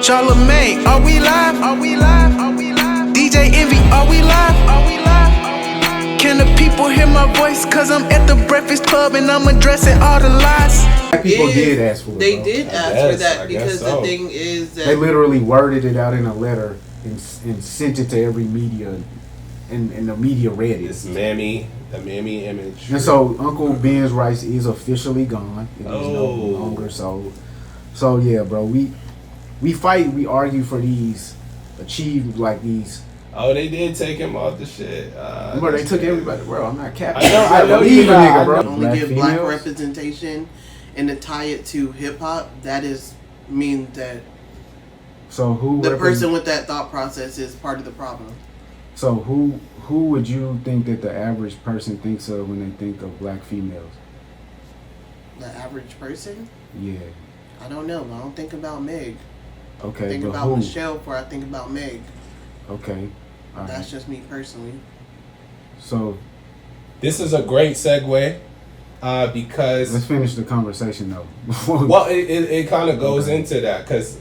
Charlamagne, are we live? Are we live? Are we live? DJ Envy, are we live? Are we live? Can the people hear my voice? Cause I'm at the Breakfast Club and I'm addressing all the lies. People did ask for it. They did ask for that because the thing is that they literally worded it out in a letter and sent it to every media, and the media read it. It's the mammy image. And so Uncle Ben's rights is officially gone. It is no longer so. So yeah, bro, we fight, we argue for these these. Oh, they did take him off the shit. Bro, they took everybody, bro. I'm not capping. I know you nigga, bro. Only give black representation and to tie it to hip hop. That is mean that. So who the person with that thought process is part of the problem. So who would you think that the average person thinks of when they think of black females? The average person? Yeah. I don't know. I don't think about Meg. Okay, I think about Michelle before I think about Meg. Okay. That's just me personally. So this is a great segue because let's finish the conversation though. Well, it kind of goes into that because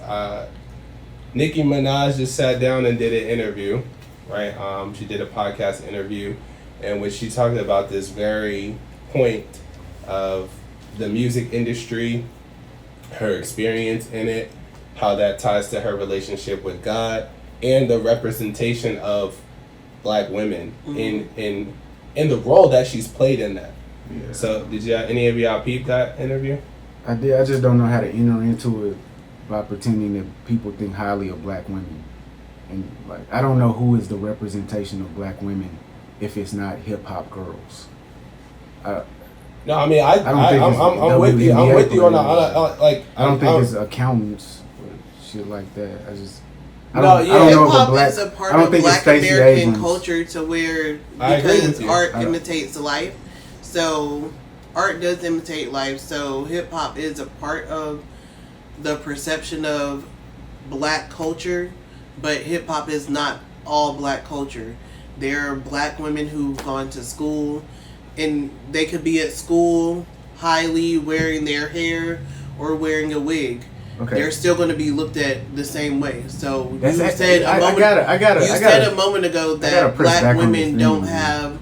Nicki Minaj just sat down and did an interview, right? She did a podcast interview in which she talked about this very point of the music industry, her experience in it, how that ties to her relationship with God, and the representation of black women in the role that she's played in that. Yeah. So did any of y'all peep that interview? I did. I just don't know how to enter into it by pretending that people think highly of black women. And I don't know who is the representation of black women if it's not hip hop girls. No, I mean I'm with you. I'm with you on that. I don't think it's accountants or shit like that. Hip hop is a part of Black American culture to where because art imitates life. So art does imitate life. So hip hop is a part of the perception of black culture, but hip hop is not all black culture. There are black women who've gone to school, and they could be at school highly wearing their hair or wearing a wig. Okay. They're still going to be looked at the same way. So you said a moment ago that black women don't have.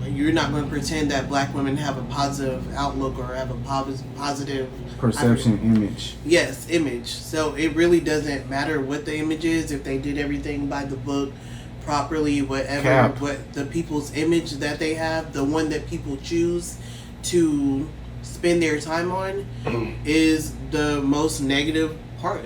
You're not going to pretend that black women have a positive outlook or have a positive perception image. Yes, image. So it really doesn't matter what the image is if they did everything by the book properly, whatever. What the people's image that they have, the one that people choose to spend their time on, is the most negative part.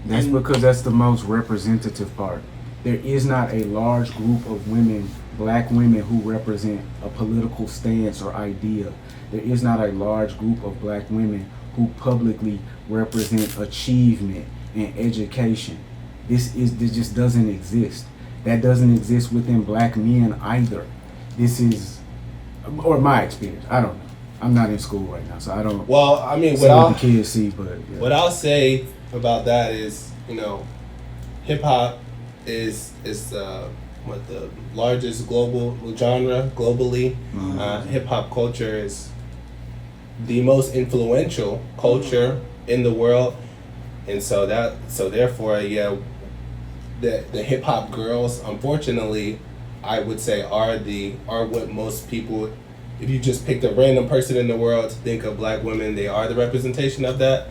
That's because that's the most representative part. There is not a large group of women, black women, who represent a political stance or idea. There is not a large group of black women who publicly represent achievement and education. This just doesn't exist. That doesn't exist within black men either. This is, or my experience. I don't know. I'm not in school right now, so I don't. Well, I mean, what the kids see, but yeah. What I'll say about that is, hip hop is the largest global genre globally. Mm-hmm. Hip hop culture is the most influential culture in the world, and so therefore, yeah, the hip hop girls, unfortunately, I would say are what most people. If you just picked a random person in the world to think of black women, they are the representation of that.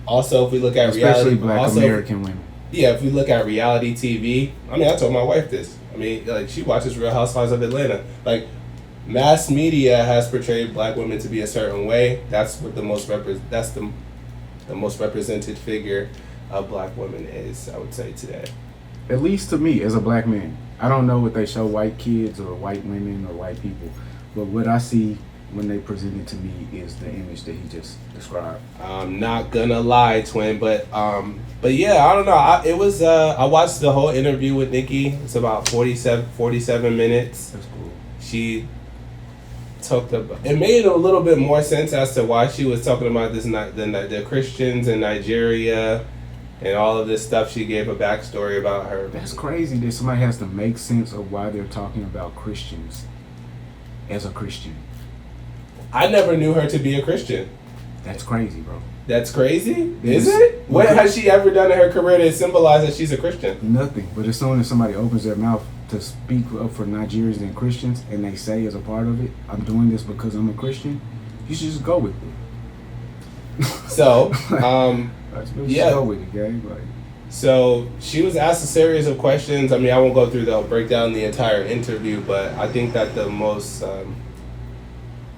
Also, if we look at especially black American women. Yeah, if we look at reality TV, I mean, I told my wife this. I mean, she watches Real Housewives of Atlanta. Mass media has portrayed black women to be a certain way. That's what the most represented figure of black women is, I would say, today. At least to me, as a black man. I don't know what they show white kids or white women or white people. But what I see when they present it to me is the image that he just described. I'm not gonna lie, twin, but yeah, I don't know. I watched the whole interview with Nicki. It's about 47 minutes. That's cool. She talked about. It made a little bit more sense as to why she was talking about this. The Christians in Nigeria. And all of this stuff, she gave a backstory about her. That's crazy that somebody has to make sense of why they're talking about Christians as a Christian. I never knew her to be a Christian. That's crazy, bro. That's crazy? Is it? What has she ever done in her career to symbolize that she's a Christian? Nothing. But as soon as somebody opens their mouth to speak up for Nigerians and Christians, and they say as a part of it, I'm doing this because I'm a Christian, you should just go with it. So, yeah. Go with it, gang. Like, so she was asked a series of questions. I mean, I won't go through break down the entire interview, but I think that the most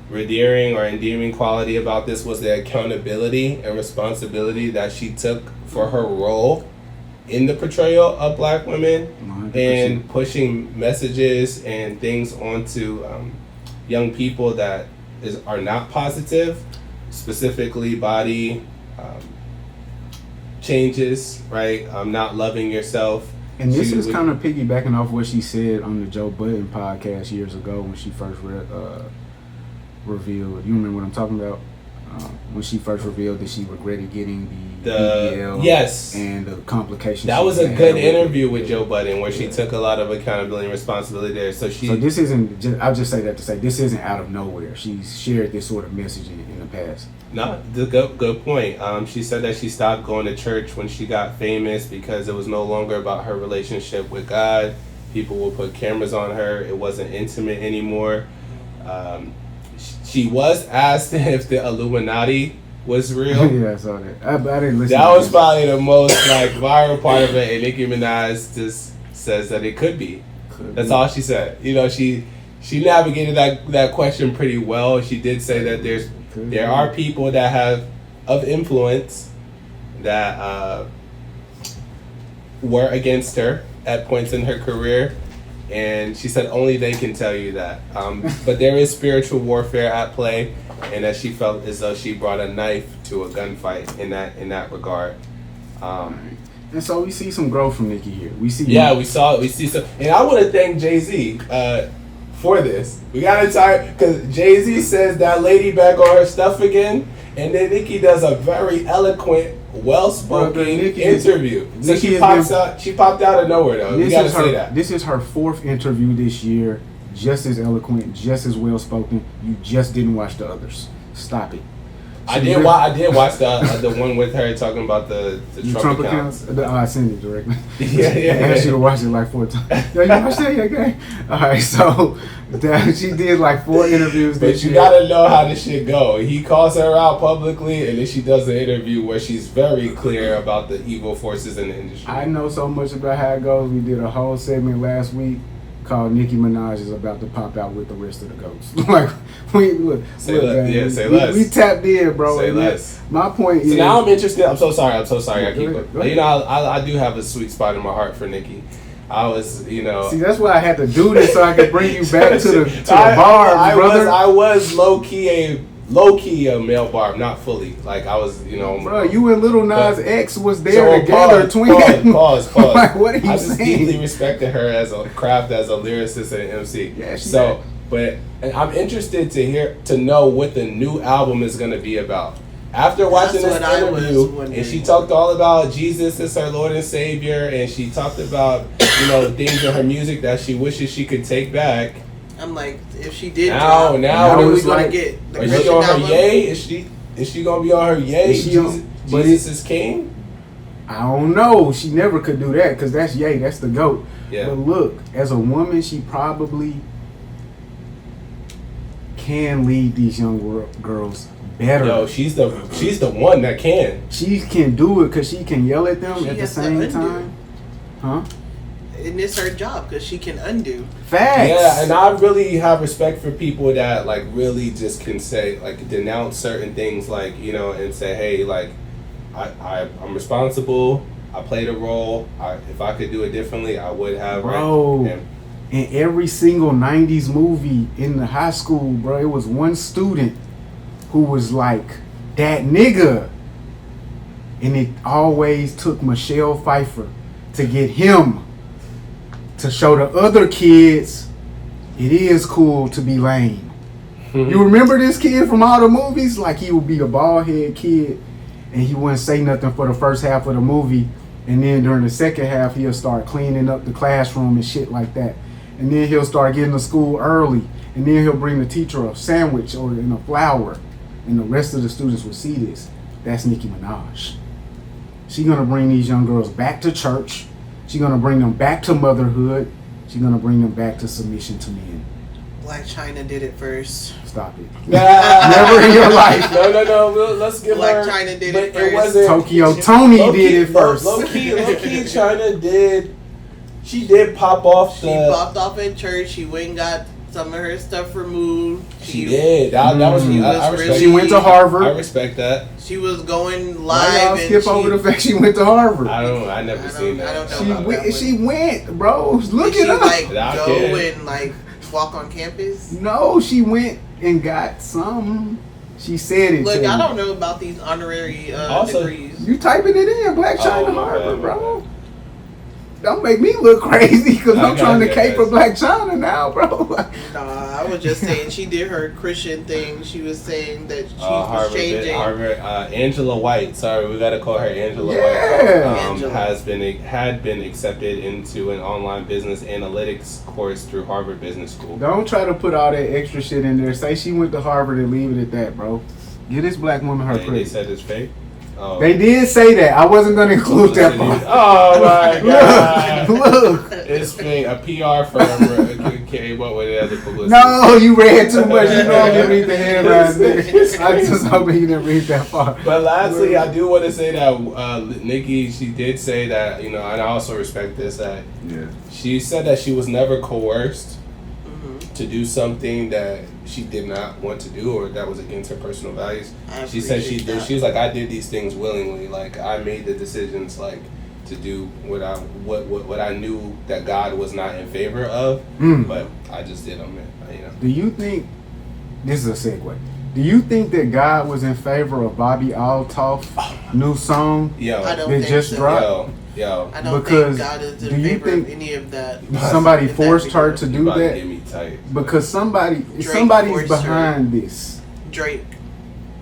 redeeming or endearing quality about this was the accountability and responsibility that she took for her role in the portrayal of black women 100%. And pushing messages and things onto young people that are not positive, specifically body changes, right? Not loving yourself. And this is kind of piggybacking off what she said on the Joe Budden podcast years ago when she first revealed. You remember what I'm talking about? When she first revealed that she regretted getting the BBL, yes, and the complications. That was a good interview with Joe Budden where she took a lot of accountability and responsibility there. So this isn't. I'll just say that to say this isn't out of nowhere. She's shared this sort of messaging in the past. No, good point. She said that she stopped going to church when she got famous because it was no longer about her relationship with God. People would put cameras on her. It wasn't intimate anymore. She was asked if the Illuminati was real. Yeah, I saw that. I didn't listen. That was probably the most viral part of it. And Nicki Minaj just says that it could be. That's all she said. You know, she navigated that question pretty well. She did say that there are people that have of influence that were against her at points in her career. And she said only they can tell you that. But there is spiritual warfare at play, and that she felt as though she brought a knife to a gunfight in that regard. And so we see some growth from Nicki here. We see some. And I want to thank Jay-Z for this. We got to tie because Jay-Z says that lady back on her stuff again, and then Nicki does a very eloquent, well-spoken interview. So she popped out of nowhere though. You gotta say that. This is her 4th interview this year. Just as eloquent, just as well-spoken. You just didn't watch the others. Stop it. I did watch the one with her talking about the Trump accounts. I sent it directly. Yeah. I asked you to watch it like 4 times. Yo, you watched that? Yeah, okay. All right, so she did like 4 interviews this year. But you gotta know how this shit go. He calls her out publicly, and then she does an interview where she's very clear about the evil forces in the industry. I know so much about how it goes. We did a whole segment last week called Nicki Minaj is about to pop out with the rest of the goats. Like, say less. We tapped in, bro. Say less. My point is. So now I'm interested. I'm so sorry. I keep it. You know, I do have a sweet spot in my heart for Nicki. I was, you know. See, that's why I had to do this so I could bring you back to the bar, brother. I was low key a male barb, not fully. Like I was, you know. Bro, you and Lil Nas X was there together, Pause. Like, what are you saying? I just deeply respected her as a craft, as a lyricist and MC. Yeah, but I'm interested to know what the new album is going to be about. After watching this interview, and she talked all about Jesus as her Lord and Savior, and she talked about, you know, things in her music that she wishes she could take back. I'm like, if she did now we're gonna get the Is she on her yay? Is she gonna be on her yay? Jesus is king? I don't know. She never could do that because that's yay. That's the GOAT. Yeah. But look, as a woman, she probably can lead these young girls better. Yo, she's the one that can. She can do it because she can yell at them at the same time. Huh? And it's her job because she can undo. Facts. Yeah, and I really have respect for people that like really just can say like denounce certain things, like, you know, and say, hey, like I'm responsible. I played a role. If I could do it differently, I would have. Bro, in every single 90s movie in the high school, bro, it was one student who was like that nigga, and it always took Michelle Pfeiffer to get him to show the other kids it is cool to be lame. You remember this kid from all the movies? Like, he would be a bald head kid and he wouldn't say nothing for the first half of the movie, and then during the second half he'll start cleaning up the classroom and shit like that, and then he'll start getting to school early, and then he'll bring the teacher a sandwich or a flower, and the rest of the students will see this. That's Nicki Minaj. She's gonna bring these young girls back to church. She's gonna bring them back to motherhood. She's gonna bring them back to submission to men. Black China did it first. Stop it. Never in your life. No. Let's give Black her. China did it first. It wasn't Tokyo Tony did it first. Low key, China did. She did pop off. She popped off in church. She went and got some of her stuff removed. She did. That was. I respect. She went to Harvard. I respect that. She was going live. Why y'all skip over the fact she went to Harvard? I never seen that. I don't know about that one. She went, bro. Look Did it up. She go and walk on campus? No, she went and got some. She said it. Look, I don't know about these honorary degrees. You typing it in, Black China Harvard, bro. Don't make me look crazy because I'm trying to cape for Black China now, bro. Nah, I was just saying she did her Christian thing. She was saying that she was changing. Harvard, Angela White. Sorry, we gotta call her Angela White. Angela. Had been accepted into an online business analytics course through Harvard Business School. Don't try to put all that extra shit in there. Say she went to Harvard and leave it at that, bro. Give this black woman her credit. They said it's fake. Oh. They did say that. I wasn't gonna include that part. Oh my god! Look, it's fake. A PR firm. Okay, what were the other publicity? No, you read too much. You know I didn't read the headlines. I just hope you didn't read that far. But lastly, I do want to say that Nicki, she did say that, and I also respect this, that she said that she was never coerced to do something that she did not want to do or that was against her personal values. She said she did. She was like, I did these things willingly. Like, I made the decisions to do what I knew that God was not in favor of, but I just did them. Do you think this is a segue? Do you think that God was in favor of Bobby Altoff's new song that just dropped? I don't think God is in favor of any of that. Somebody forced her to do that? Get me tight. Because somebody's behind this. Drake.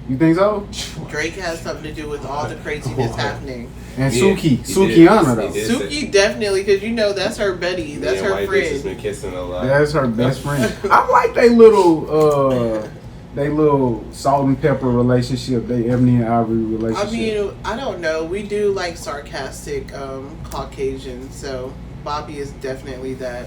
You think so? Drake has something to do with all the craziness happening. And Sukiana though. Suki definitely, because that's her buddy. That's her friend. Has been kissing a lot. That's her best friend. I like they little salt and pepper relationship, they Ebony and Ivory relationship. I mean, I don't know. We do like sarcastic Caucasian, so Bobby is definitely that.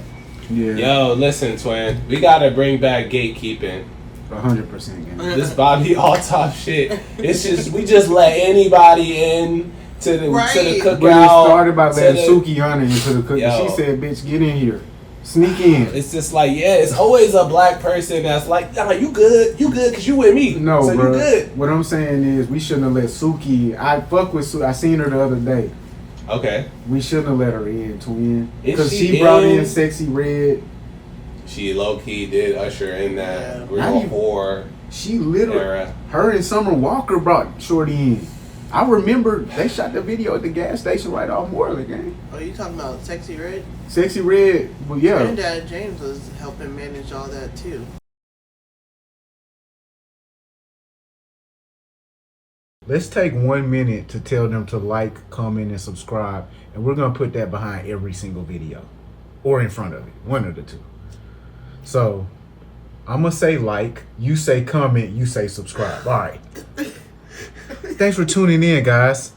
Yeah. Yo, listen, twin. We gotta bring back gatekeeping. 100%. This Bobby Altoff shit. It's just we just let anybody in to the cookout. But it started by letting Sukiana into the cookout. She said, "Bitch, get in here." Sneak in. It's just like, it's always a black person that's like, you good, because you with me. No, so bro. You good. What I'm saying is, we shouldn't have let Suki. I fuck with Suki. I seen her the other day. Okay. We shouldn't have let her in, twin. Because she brought in Sexy Red. She low key did usher in that real whore. She literally, her and Summer Walker brought Shorty in. I remember they shot the video at the gas station right off Moreland, gang. Oh, you talking about Sexy Red? Sexy Red, well, yeah. Granddad James was helping manage all that too. Let's take 1 minute to tell them to like, comment, and subscribe, and we're gonna put that behind every single video, or in front of it, one of the two. So, I'm gonna say like, you say comment, you say subscribe. All right. Thanks for tuning in, guys.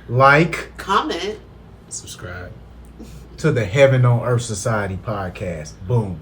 Like, comment, subscribe to the Heaven on Earth Society podcast. Boom.